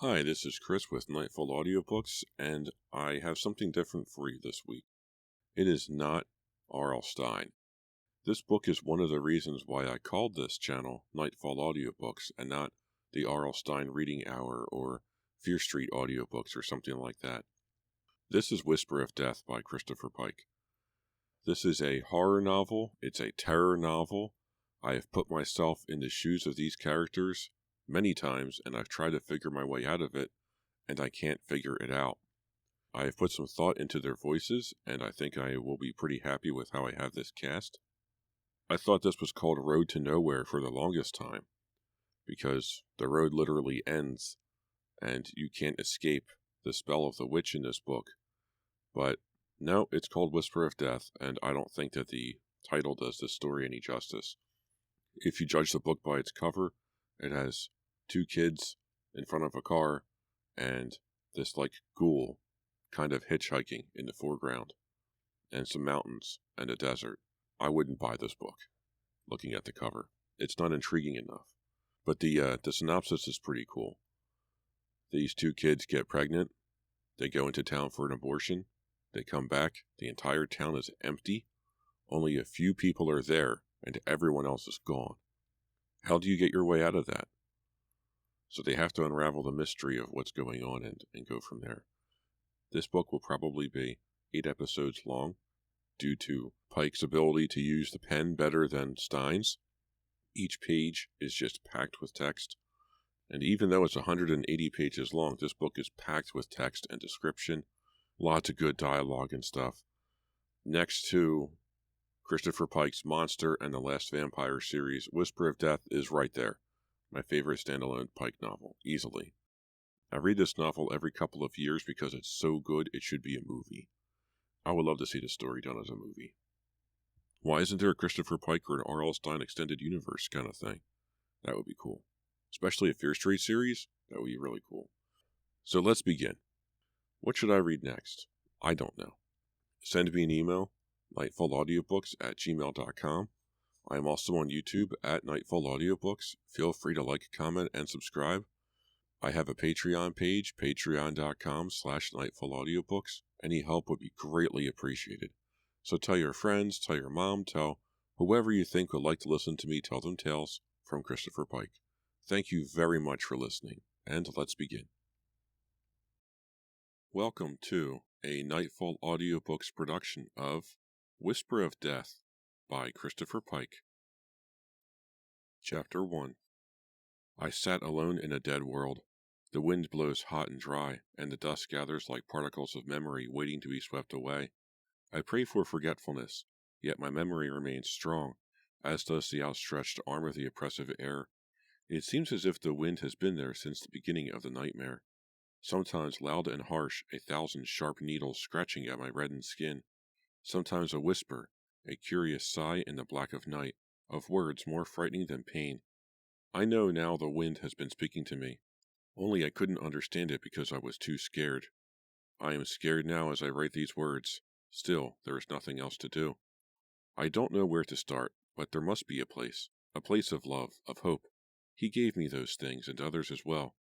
Hi, this is Chris with Nightfall Audiobooks, and I have something different for you this week. It is not R.L. Stine. This book is one of the reasons why I called this channel Nightfall Audiobooks and not the R.L. Stine Reading Hour or Fear Street Audiobooks or something like that. This is Whisper of Death by Christopher Pike. This is a horror novel. It's a terror novel. I have put myself in the shoes of these characters many times, and I've tried to figure my way out of it, and I can't figure it out. I have put some thought into their voices, and I think I will be pretty happy with how I have this cast. I thought this was called Road to Nowhere for the longest time, because the road literally ends, and you can't escape the spell of the witch in this book. But no, it's called Whisper of Death, and I don't think that the title does this story any justice. If you judge the book by its cover, it has two kids in front of a car and this ghoul kind of hitchhiking in the foreground and some mountains and a desert. I wouldn't buy this book looking at the cover. It's not intriguing enough. But the synopsis is pretty cool. These two kids get pregnant. They go into town for an abortion. They come back. The entire town is empty. Only a few people are there and everyone else is gone. How do you get your way out of that? So they have to unravel the mystery of what's going on and go from there. This book will probably be 8 episodes long due to Pike's ability to use the pen better than Stine's. Each page is just packed with text. And even though it's 180 pages long, this book is packed with text and description. Lots of good dialogue and stuff. Next to Christopher Pike's Monster and the Last Vampire series, Whisper of Death is right there. My favorite standalone Pike novel, easily. I read this novel every couple of years because it's so good it should be a movie. I would love to see the story done as a movie. Why isn't there a Christopher Pike or an R.L. Stine extended universe kind of thing? That would be cool. Especially a Fear Street series, that would be really cool. So let's begin. What should I read next? I don't know. Send me an email, nightfallaudiobooks@gmail.com. I am also on YouTube at Nightfall Audiobooks. Feel free to like, comment, and subscribe. I have a Patreon page, patreon.com/nightfallaudiobooks. Any help would be greatly appreciated. So tell your friends, tell your mom, tell whoever you think would like to listen to me tell them tales from Christopher Pike. Thank you very much for listening, and let's begin. Welcome to a Nightfall Audiobooks production of Whisper of Death by Christopher Pike. Chapter 1. I sat alone in a dead world. The wind blows hot and dry, and the dust gathers like particles of memory waiting to be swept away. I pray for forgetfulness, yet my memory remains strong, as does the outstretched arm of the oppressive air. It seems as if the wind has been there since the beginning of the nightmare. Sometimes loud and harsh, 1,000 sharp needles scratching at my reddened skin. Sometimes a whisper, a curious sigh in the black of night, of words more frightening than pain. I know now the wind has been speaking to me, only I couldn't understand it because I was too scared. I am scared now as I write these words. Still, there is nothing else to do. I don't know where to start, but there must be a place of love, of hope. He gave me those things and others as well.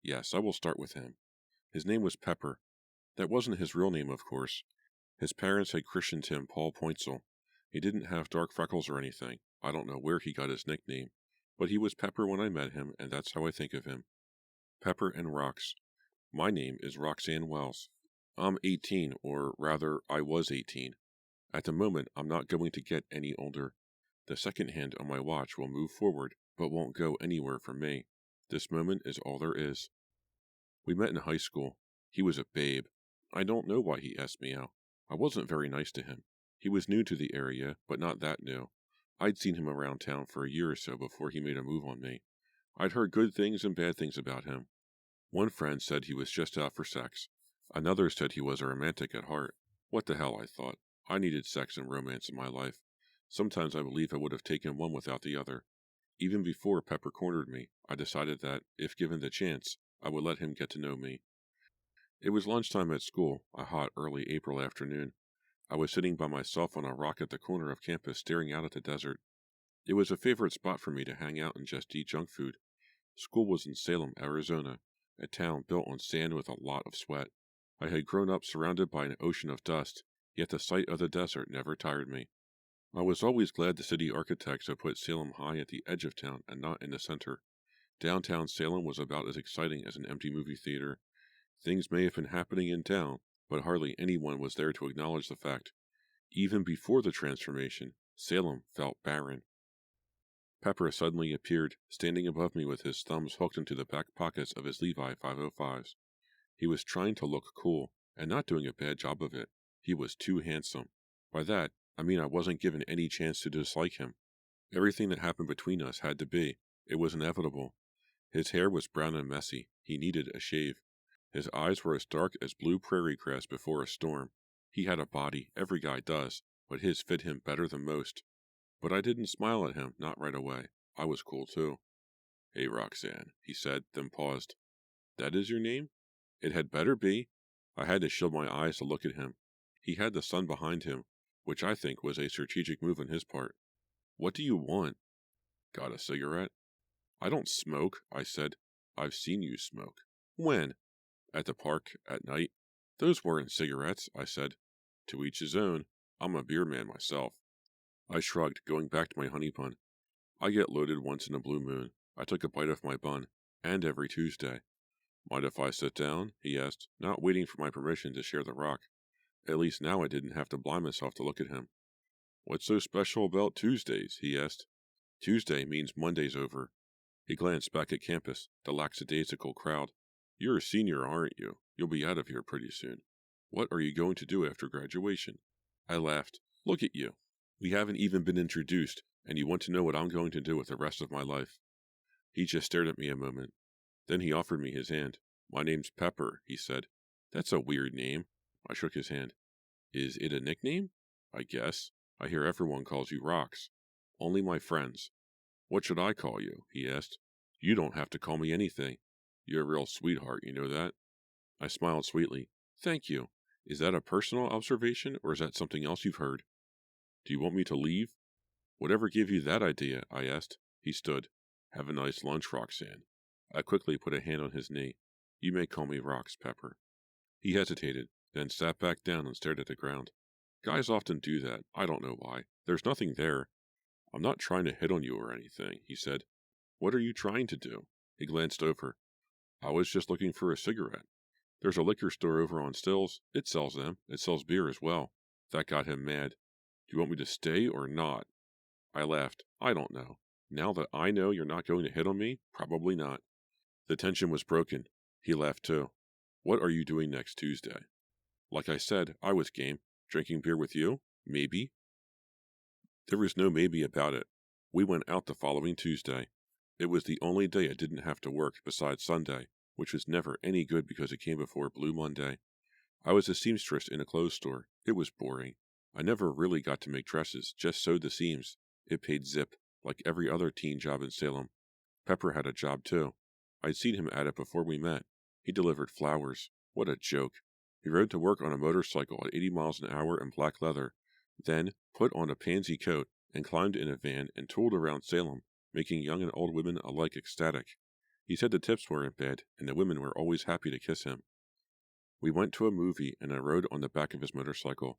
Yes, I will start with him. His name was Pepper. That wasn't his real name, of course. His parents had christened him Paul Pointzel. He didn't have dark freckles or anything. I don't know where he got his nickname, but he was Pepper when I met him, and that's how I think of him. Pepper and Rox. My name is Roxanne Wells. I'm 18, or rather, I was 18. At the moment, I'm not going to get any older. The second hand on my watch will move forward, but won't go anywhere from me. This moment is all there is. We met in high school. He was a babe. I don't know why he asked me out. I wasn't very nice to him. He was new to the area, but not that new. I'd seen him around town for a year or so before he made a move on me. I'd heard good things and bad things about him. One friend said he was just out for sex. Another said he was a romantic at heart. What the hell, I thought. I needed sex and romance in my life. Sometimes I believe I would have taken one without the other. Even before Pepper cornered me, I decided that, if given the chance, I would let him get to know me. It was lunchtime at school, a hot early April afternoon. I was sitting by myself on a rock at the corner of campus staring out at the desert. It was a favorite spot for me to hang out and just eat junk food. School was in Salem, Arizona, a town built on sand with a lot of sweat. I had grown up surrounded by an ocean of dust, yet the sight of the desert never tired me. I was always glad the city architects had put Salem high at the edge of town and not in the center. Downtown Salem was about as exciting as an empty movie theater. Things may have been happening in town, but hardly anyone was there to acknowledge the fact. Even before the transformation, Salem felt barren. Pepper suddenly appeared, standing above me with his thumbs hooked into the back pockets of his Levi 505s. He was trying to look cool, and not doing a bad job of it. He was too handsome. By that, I mean I wasn't given any chance to dislike him. Everything that happened between us had to be. It was inevitable. His hair was brown and messy. He needed a shave. His eyes were as dark as blue prairie grass before a storm. He had a body, every guy does, but his fit him better than most. But I didn't smile at him, not right away. I was cool too. "Hey, Roxanne," he said, then paused. "That is your name?" It had better be. I had to shield my eyes to look at him. He had the sun behind him, which I think was a strategic move on his part. "What do you want?" "Got a cigarette?" "I don't smoke," I said. "I've seen you smoke." "When?" "At the park, at night." "Those weren't cigarettes," I said. "To each his own. I'm a beer man myself." I shrugged, going back to my honey bun. I get loaded once in a blue moon. I took a bite of my bun, and every Tuesday. "Mind if I sit down?" he asked, not waiting for my permission to share the rock. At least now I didn't have to blind myself to look at him. "What's so special about Tuesdays?" he asked. "Tuesday means Monday's over." He glanced back at campus, the lackadaisical crowd. "You're a senior, aren't you? You'll be out of here pretty soon. What are you going to do after graduation?" I laughed. "Look at you. We haven't even been introduced, and you want to know what I'm going to do with the rest of my life." He just stared at me a moment. Then he offered me his hand. "My name's Pepper," he said. "That's a weird name." I shook his hand. "Is it a nickname?" "I guess. I hear everyone calls you Rox." "Only my friends." "What should I call you?" he asked. "You don't have to call me anything. You're a real sweetheart, you know that?" I smiled sweetly. "Thank you. Is that a personal observation, or is that something else you've heard?" "Do you want me to leave?" "Whatever gave you that idea?" I asked. He stood. "Have a nice lunch, Roxanne." I quickly put a hand on his knee. "You may call me Rox, Pepper." He hesitated, then sat back down and stared at the ground. Guys often do that. I don't know why. There's nothing there. "I'm not trying to hit on you or anything," he said. "What are you trying to do?" He glanced over. "I was just looking for a cigarette. There's a liquor store over on Stills. It sells them. It sells beer as well." That got him mad. "Do you want me to stay or not?" I laughed. "I don't know. Now that I know you're not going to hit on me, probably not." The tension was broken. He laughed too. "What are you doing next Tuesday?" Like I said, I was game. Drinking beer with you? Maybe. There was no maybe about it. We went out the following Tuesday. It was the only day I didn't have to work besides Sunday, which was never any good because it came before Blue Monday. I was a seamstress in a clothes store. It was boring. I never really got to make dresses, just sewed the seams. It paid zip, like every other teen job in Salem. Pepper had a job too. I'd seen him at it before we met. He delivered flowers. What a joke. He rode to work on a motorcycle at 80 miles an hour in black leather, then put on a pansy coat and climbed in a van and tooled around Salem, making young and old women alike ecstatic. He said the tips weren't bad, and the women were always happy to kiss him. We went to a movie, and I rode on the back of his motorcycle.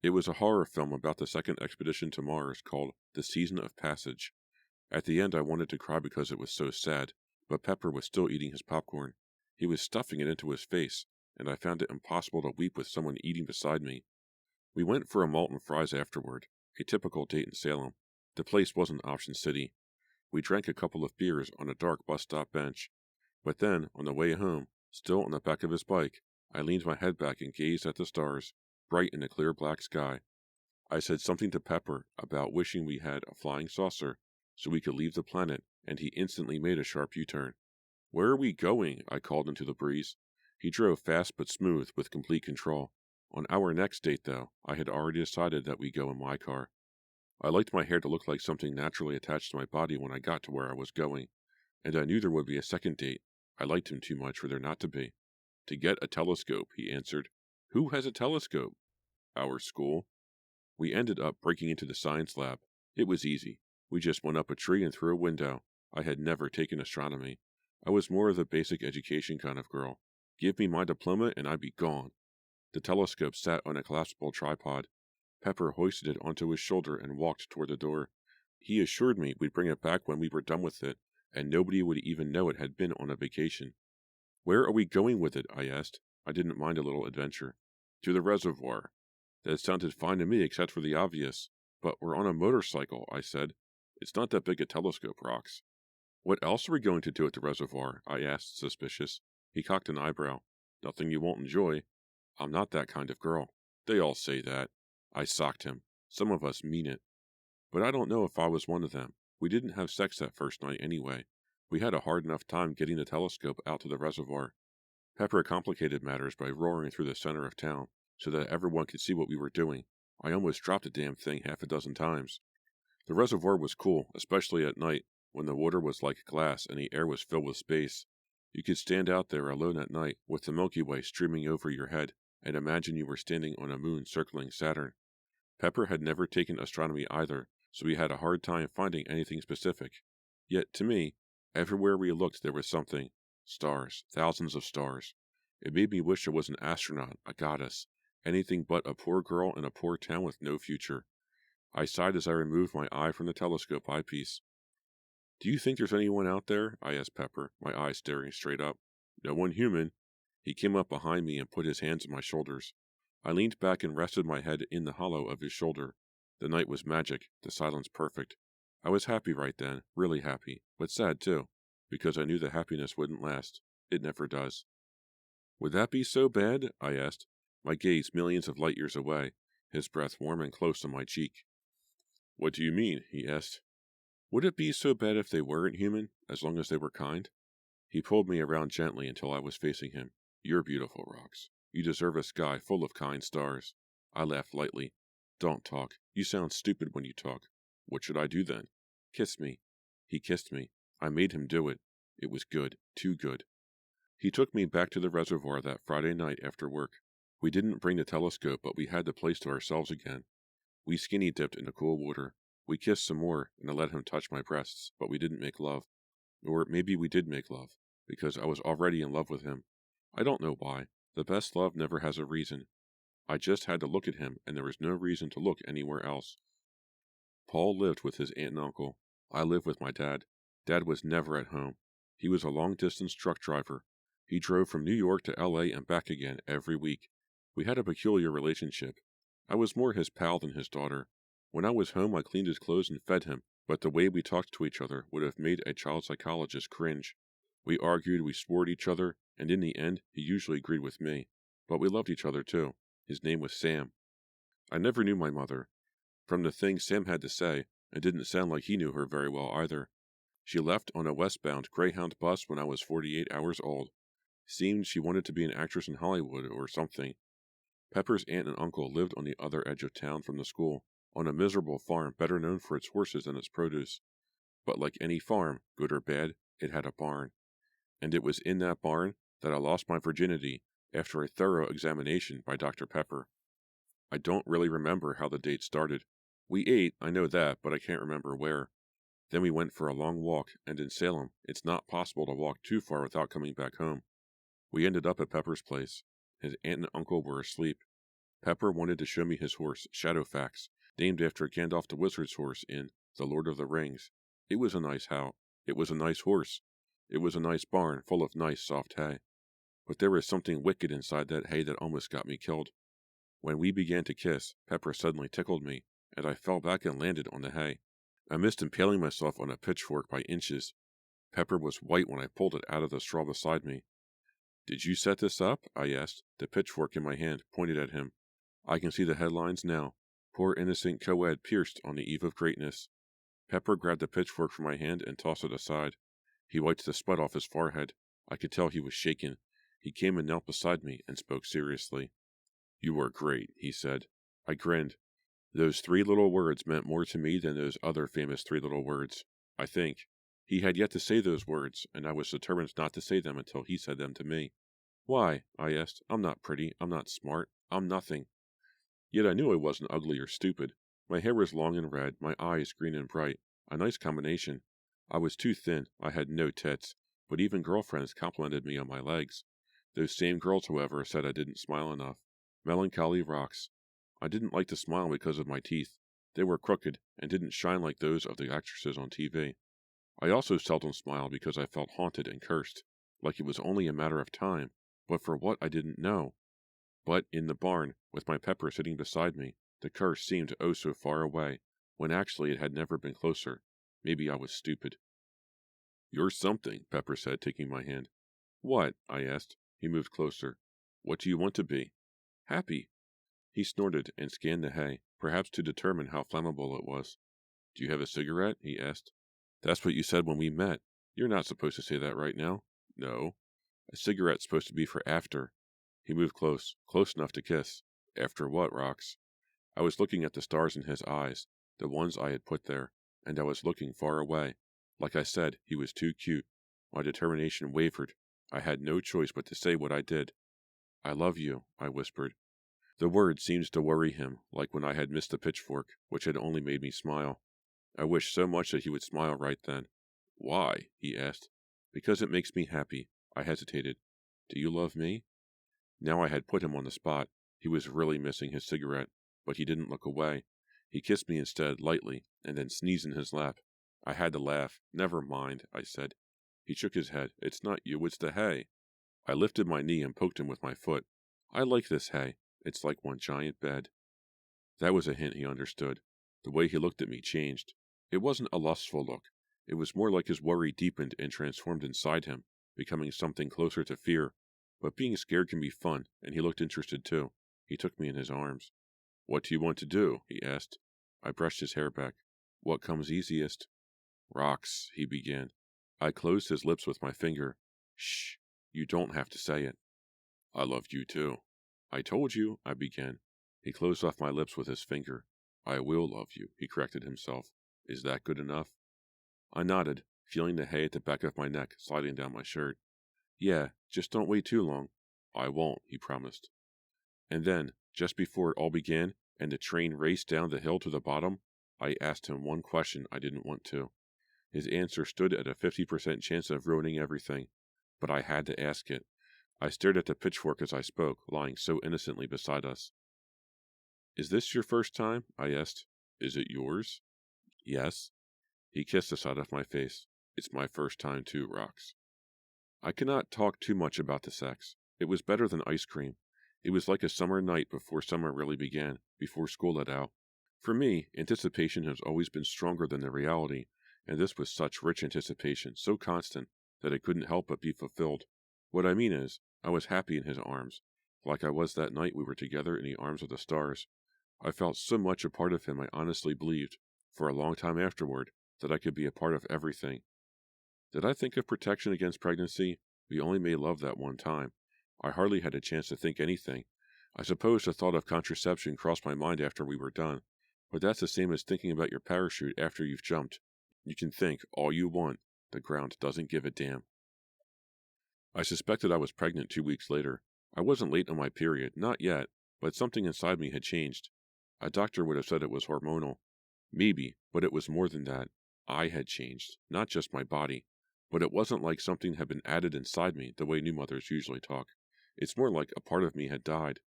It was a horror film about the second expedition to Mars called The Season of Passage. At the end I wanted to cry because it was so sad, but Pepper was still eating his popcorn. He was stuffing it into his face, and I found it impossible to weep with someone eating beside me. We went for a malt and fries afterward, a typical date in Salem. The place wasn't Option City. We drank a couple of beers on a dark bus stop bench. But then, on the way home, still on the back of his bike, I leaned my head back and gazed at the stars, bright in the clear black sky. I said something to Pepper about wishing we had a flying saucer so we could leave the planet, and he instantly made a sharp U-turn. "Where are we going?" I called into the breeze. He drove fast but smooth with complete control. On our next date, though, I had already decided that we go in my car. I liked my hair to look like something naturally attached to my body when I got to where I was going, and I knew there would be a second date. I liked him too much for there not to be. "To get a telescope," he answered. "Who has a telescope?" Our school? We ended up breaking into the science lab. It was easy. We just went up a tree and through a window. I had never taken astronomy. I was more of the basic education kind of girl. Give me my diploma and I'd be gone. The telescope sat on a collapsible tripod. Pepper hoisted it onto his shoulder and walked toward the door. He assured me we'd bring it back when we were done with it, and nobody would even know it had been on a vacation. Where are we going with it? I asked. I didn't mind a little adventure. To the reservoir. That sounded fine to me except for the obvious. But we're on a motorcycle, I said. It's not that big a telescope, Rocks. What else are we going to do at the reservoir? I asked, suspicious. He cocked an eyebrow. Nothing you won't enjoy. I'm not that kind of girl. They all say that. I socked him. Some of us mean it. But I don't know if I was one of them. We didn't have sex that first night anyway. We had a hard enough time getting the telescope out to the reservoir. Pepper complicated matters by roaring through the center of town so that everyone could see what we were doing. I almost dropped the damn thing half a dozen times. The reservoir was cool, especially at night when the water was like glass and the air was filled with space. You could stand out there alone at night with the Milky Way streaming over your head and imagine you were standing on a moon circling Saturn. Pepper had never taken astronomy either, so we had a hard time finding anything specific. Yet, to me, everywhere we looked there was something. Stars, thousands of stars. It made me wish I was an astronaut, a goddess, anything but a poor girl in a poor town with no future. I sighed as I removed my eye from the telescope eyepiece. Do you think there's anyone out there? I asked Pepper, my eyes staring straight up. No one human. He came up behind me and put his hands on my shoulders. I leaned back and rested my head in the hollow of his shoulder. The night was magic, the silence perfect. I was happy right then, really happy, but sad too, because I knew the happiness wouldn't last. It never does. Would that be so bad? I asked, my gaze millions of light years away, his breath warm and close on my cheek. What do you mean? He asked. Would it be so bad if they weren't human, as long as they were kind? He pulled me around gently until I was facing him. You're beautiful, Rocks. You deserve a sky full of kind stars. I laughed lightly. Don't talk. You sound stupid when you talk. What should I do then? Kiss me. He kissed me. I made him do it. It was good. Too good. He took me back to the reservoir that Friday night after work. We didn't bring the telescope, but we had the place to ourselves again. We skinny dipped in the cool water. We kissed some more, and I let him touch my breasts, but we didn't make love. Or maybe we did make love, because I was already in love with him. I don't know why. The best love never has a reason. I just had to look at him, and there was no reason to look anywhere else. Paul lived with his aunt and uncle. I lived with my dad. Dad was never at home. He was a long-distance truck driver. He drove from New York to L.A. and back again every week. We had a peculiar relationship. I was more his pal than his daughter. When I was home, I cleaned his clothes and fed him, but the way we talked to each other would have made a child psychologist cringe. We argued, we swore at each other, and in the end, he usually agreed with me. But we loved each other too. His name was Sam. I never knew my mother. From the things Sam had to say, it didn't sound like he knew her very well either. She left on a westbound Greyhound bus when I was 48 hours old. Seemed she wanted to be an actress in Hollywood or something. Pepper's aunt and uncle lived on the other edge of town from the school, on a miserable farm better known for its horses than its produce. But like any farm, good or bad, it had a barn. And it was in that barn that I lost my virginity after a thorough examination by Dr. Pepper. I don't really remember how the date started. We ate, I know that, but I can't remember where. Then we went for a long walk, and in Salem, it's not possible to walk too far without coming back home. We ended up at Pepper's place. His aunt and uncle were asleep. Pepper wanted to show me his horse, Shadowfax, named after Gandalf the Wizard's horse in The Lord of the Rings. It was a nice It was a nice horse. It was a nice barn full of nice soft hay. But there was something wicked inside that hay that almost got me killed. When we began to kiss, Pepper suddenly tickled me, and I fell back and landed on the hay. I missed impaling myself on a pitchfork by inches. Pepper was white when I pulled it out of the straw beside me. Did you set this up? I asked, the pitchfork in my hand, pointed at him. I can see the headlines now. Poor innocent co-ed pierced on the eve of greatness. Pepper grabbed the pitchfork from my hand and tossed it aside. He wiped the sweat off his forehead. I could tell he was shaken. He came and knelt beside me and spoke seriously. You are great, he said. I grinned. Those 3 little words meant more to me than those other famous 3 little words, I think. He had yet to say those words, and I was determined not to say them until he said them to me. Why? I asked. I'm not pretty. I'm not smart. I'm nothing. Yet I knew I wasn't ugly or stupid. My hair was long and red, my eyes green and bright. A nice combination. I was too thin, I had no tits, but even girlfriends complimented me on my legs. Those same girls, however, said I didn't smile enough. Melancholy rocks. I didn't like to smile because of my teeth. They were crooked and didn't shine like those of the actresses on TV. I also seldom smiled because I felt haunted and cursed, like it was only a matter of time, but for what I didn't know. But in the barn, with my Pepper sitting beside me, the curse seemed oh so far away, when actually it had never been closer. Maybe I was stupid. "You're something," Pepper said, taking my hand. "What?" I asked. He moved closer. "What do you want to be?" "Happy." He snorted and scanned the hay, perhaps to determine how flammable it was. "Do you have a cigarette?" he asked. "That's what you said when we met. You're not supposed to say that right now." "No. A cigarette's supposed to be for after." He moved close enough to kiss. "After what, Rox?" I was looking at the stars in his eyes, the ones I had put there, and I was looking far away. Like I said, he was too cute. My determination wavered. I had no choice but to say what I did. "I love you," I whispered. The word seemed to worry him, like when I had missed the pitchfork, which had only made me smile. I wished so much that he would smile right then. "Why?" he asked. "Because it makes me happy." I hesitated. "Do you love me?" Now I had put him on the spot. He was really missing his cigarette, but he didn't look away. He kissed me instead, lightly, and then sneezed in his lap. I had to laugh. "Never mind," I said. He shook his head. "It's not you, it's the hay." I lifted my knee and poked him with my foot. "I like this hay. It's like one giant bed." That was a hint he understood. The way he looked at me changed. It wasn't a lustful look. It was more like his worry deepened and transformed inside him, becoming something closer to fear. But being scared can be fun, and he looked interested too. He took me in his arms. "What do you want to do?" he asked. I brushed his hair back. "What comes easiest?" "Rocks," he began. I closed his lips with my finger. "Shh, you don't have to say it." "I love you too." "I told you," I began. He closed off my lips with his finger. "I will love you," he corrected himself. "Is that good enough?" I nodded, feeling the hay at the back of my neck sliding down my shirt. "Yeah, just don't wait too long." "I won't," he promised. And then, just before it all began, and the train raced down the hill to the bottom, I asked him one question I didn't want to. His answer stood at a 50% chance of ruining everything, but I had to ask it. I stared at the pitchfork as I spoke, lying so innocently beside us. "Is this your first time?" I asked. "Is it yours?" "Yes." He kissed the side of my face. "It's my first time too, Rox." I cannot talk too much about the sex. It was better than ice cream. It was like a summer night before summer really began, before school let out. For me, anticipation has always been stronger than the reality, and this was such rich anticipation, so constant, that it couldn't help but be fulfilled. What I mean is, I was happy in his arms, like I was that night we were together in the arms of the stars. I felt so much a part of him I honestly believed, for a long time afterward, that I could be a part of everything. Did I think of protection against pregnancy? We only made love that one time. I hardly had a chance to think anything. I suppose the thought of contraception crossed my mind after we were done, but that's the same as thinking about your parachute after you've jumped. You can think all you want. The ground doesn't give a damn. I suspected I was pregnant 2 weeks later. I wasn't late on my period, not yet, but something inside me had changed. A doctor would have said it was hormonal. Maybe, but it was more than that. I had changed, not just my body. But it wasn't like something had been added inside me the way new mothers usually talk. It's more like a part of me had died.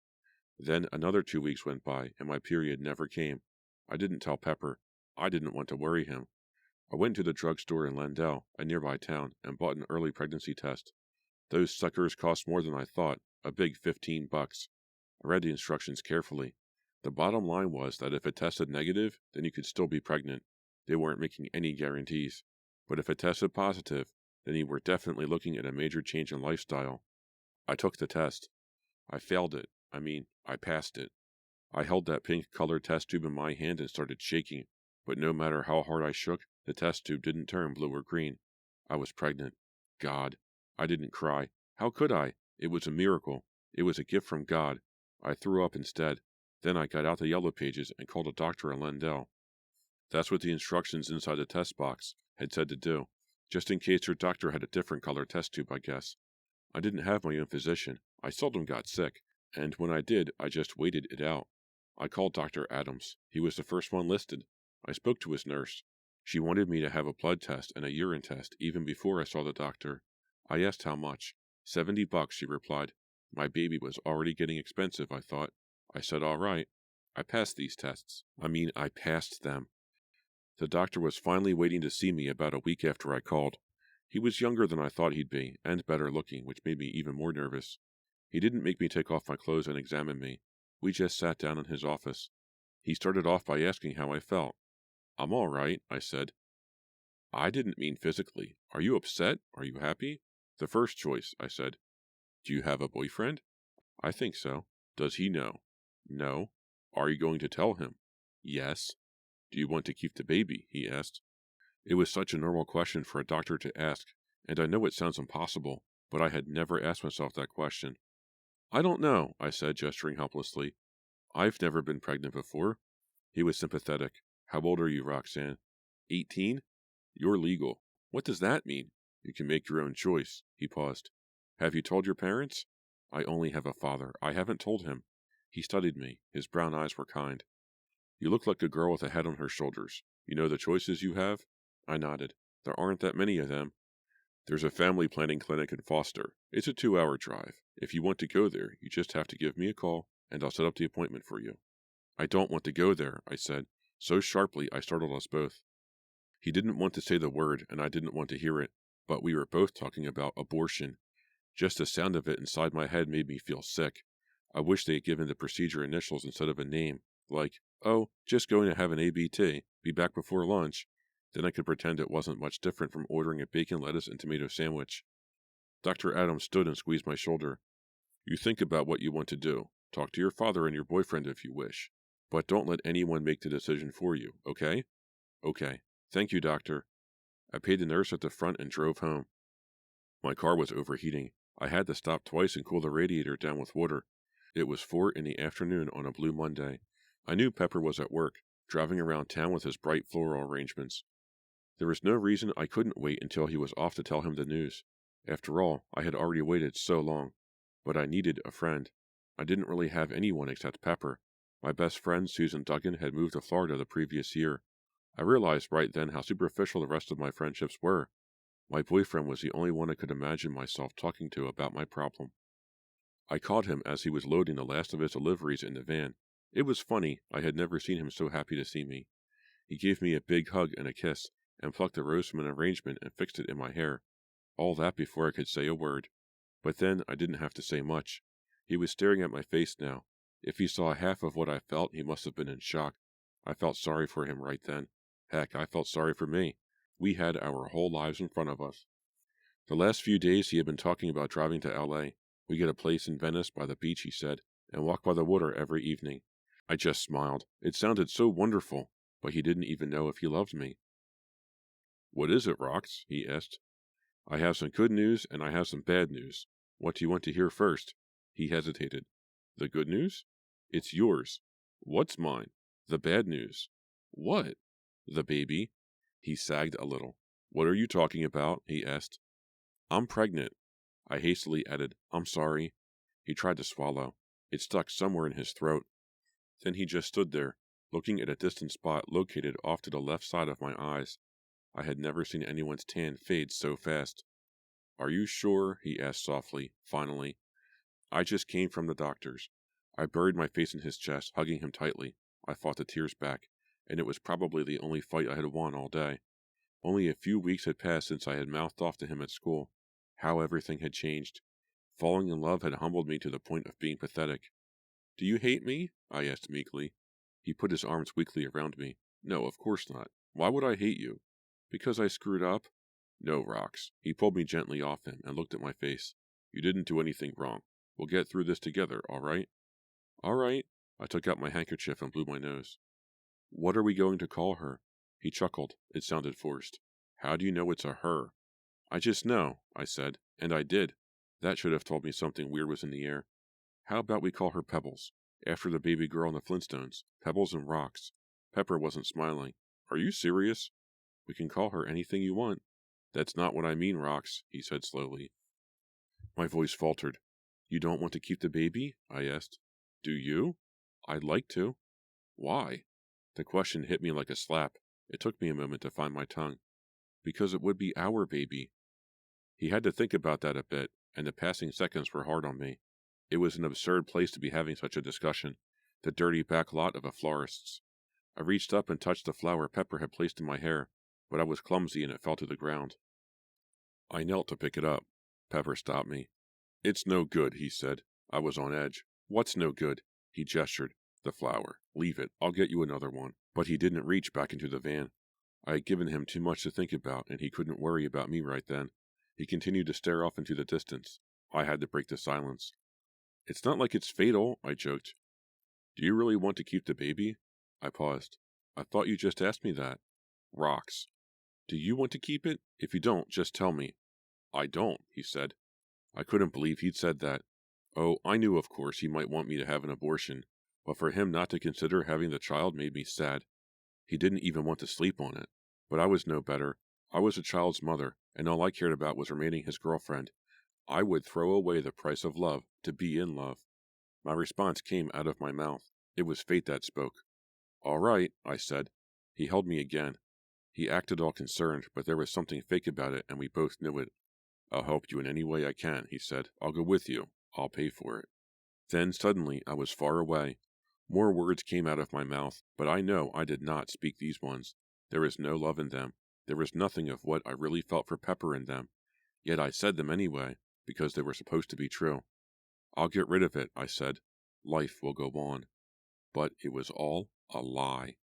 Then another 2 weeks went by, and my period never came. I didn't tell Pepper. I didn't want to worry him. I went to the drugstore in Lendell, a nearby town, and bought an early pregnancy test. Those suckers cost more than I thought, a big $15. I read the instructions carefully. The bottom line was that if it tested negative, then you could still be pregnant. They weren't making any guarantees. But if it tested positive, then you were definitely looking at a major change in lifestyle. I took the test. I failed it. I passed it. I held that pink-colored test tube in my hand and started shaking, but no matter how hard I shook, the test tube didn't turn blue or green. I was pregnant. God. I didn't cry. How could I? It was a miracle. It was a gift from God. I threw up instead. Then I got out the yellow pages and called a doctor in Lendell. That's what the instructions inside the test box had said to do, just in case her doctor had a different color test tube, I guess. I didn't have my own physician. I seldom got sick, and when I did, I just waited it out. I called Dr. Adams. He was the first one listed. I spoke to his nurse. She wanted me to have a blood test and a urine test even before I saw the doctor. I asked how much. $70, she replied. My baby was already getting expensive, I thought. I said, all right. I passed these tests. I passed them. The doctor was finally waiting to see me about a week after I called. He was younger than I thought he'd be, and better looking, which made me even more nervous. He didn't make me take off my clothes and examine me. We just sat down in his office. He started off by asking how I felt. I'm all right, I said. I didn't mean physically. Are you upset? Are you happy? The first choice, I said. Do you have a boyfriend? I think so. Does he know? No. Are you going to tell him? Yes. Do you want to keep the baby? He asked. It was such a normal question for a doctor to ask, and I know it sounds impossible, but I had never asked myself that question. I don't know, I said, gesturing helplessly. I've never been pregnant before. He was sympathetic. How old are you, Roxanne? 18? You're legal. What does that mean? You can make your own choice. He paused. Have you told your parents? I only have a father. I haven't told him. He studied me. His brown eyes were kind. You look like a girl with a head on her shoulders. You know the choices you have? I nodded. There aren't that many of them. There's a family planning clinic in Foster. It's a 2-hour drive. If you want to go there, you just have to give me a call, and I'll set up the appointment for you. I don't want to go there, I said, so sharply I startled us both. He didn't want to say the word, and I didn't want to hear it, but we were both talking about abortion. Just the sound of it inside my head made me feel sick. I wish they had given the procedure initials instead of a name, like, oh, just going to have an ABT, be back before lunch. Then I could pretend it wasn't much different from ordering a bacon, lettuce, and tomato sandwich. Dr. Adams stood and squeezed my shoulder. You think about what you want to do. Talk to your father and your boyfriend if you wish. But don't let anyone make the decision for you, okay? Okay. Thank you, doctor. I paid the nurse at the front and drove home. My car was overheating. I had to stop twice and cool the radiator down with water. It was 4 in the afternoon on a blue Monday. I knew Pepper was at work, driving around town with his bright floral arrangements. There was no reason I couldn't wait until he was off to tell him the news. After all, I had already waited so long. But I needed a friend. I didn't really have anyone except Pepper. My best friend, Susan Duggan, had moved to Florida the previous year. I realized right then how superficial the rest of my friendships were. My boyfriend was the only one I could imagine myself talking to about my problem. I caught him as he was loading the last of his deliveries in the van. It was funny, I had never seen him so happy to see me. He gave me a big hug and a kiss, and plucked a rose from an arrangement and fixed it in my hair. All that before I could say a word. But then I didn't have to say much. He was staring at my face now. If he saw half of what I felt, he must have been in shock. I felt sorry for him right then. Heck, I felt sorry for me. We had our whole lives in front of us. The last few days he had been talking about driving to L.A. We get a place in Venice by the beach, he said, and walk by the water every evening. I just smiled. It sounded so wonderful, but he didn't even know if he loved me. What is it, Rox? He asked. I have some good news and I have some bad news. What do you want to hear first? He hesitated. The good news? It's yours. What's mine? The bad news. What? The baby. He sagged a little. What are you talking about? He asked. I'm pregnant. I hastily added, I'm sorry. He tried to swallow. It stuck somewhere in his throat. Then he just stood there, looking at a distant spot located off to the left side of my eyes. I had never seen anyone's tan fade so fast. Are you sure? He asked softly, finally. I just came from the doctor's. I buried my face in his chest, hugging him tightly. I fought the tears back, and it was probably the only fight I had won all day. Only a few weeks had passed since I had mouthed off to him at school. How everything had changed. Falling in love had humbled me to the point of being pathetic. Do you hate me? I asked meekly. He put his arms weakly around me. No, of course not. Why would I hate you? Because I screwed up? No, Rox. He pulled me gently off him and looked at my face. You didn't do anything wrong. We'll get through this together, all right? All right. I took out my handkerchief and blew my nose. What are we going to call her? He chuckled. It sounded forced. How do you know it's a her? I just know, I said, and I did. That should have told me something weird was in the air. How about we call her Pebbles, after the baby girl in the Flintstones, Pebbles and Rocks? Pepper wasn't smiling. Are you serious? We can call her anything you want. That's not what I mean, Rox, he said slowly. My voice faltered. You don't want to keep the baby? I asked. Do you? I'd like to. Why? The question hit me like a slap. It took me a moment to find my tongue. Because it would be our baby. He had to think about that a bit, and the passing seconds were hard on me. It was an absurd place to be having such a discussion, the dirty back lot of a florist's. I reached up and touched the flower Pepper had placed in my hair, but I was clumsy and it fell to the ground. I knelt to pick it up. Pepper stopped me. It's no good, he said. I was on edge. What's no good? He gestured. The flower. Leave it. I'll get you another one. But he didn't reach back into the van. I had given him too much to think about, and he couldn't worry about me right then. He continued to stare off into the distance. I had to break the silence. It's not like it's fatal, I joked. Do you really want to keep the baby? I paused. I thought you just asked me that. Rocks. Do you want to keep it? If you don't, just tell me. I don't, he said. I couldn't believe he'd said that. Oh, I knew of course he might want me to have an abortion, but for him not to consider having the child made me sad. He didn't even want to sleep on it. But I was no better. I was a child's mother, and all I cared about was remaining his girlfriend. I would throw away the price of love to be in love. My response came out of my mouth. It was fate that spoke. All right, I said. He held me again. He acted all concerned, but there was something fake about it, and we both knew it. I'll help you in any way I can, he said. I'll go with you. I'll pay for it. Then suddenly I was far away. More words came out of my mouth, but I know I did not speak these ones. There was no love in them. There was nothing of what I really felt for Pepper in them. Yet I said them anyway, because they were supposed to be true. I'll get rid of it, I said. Life will go on. But it was all a lie.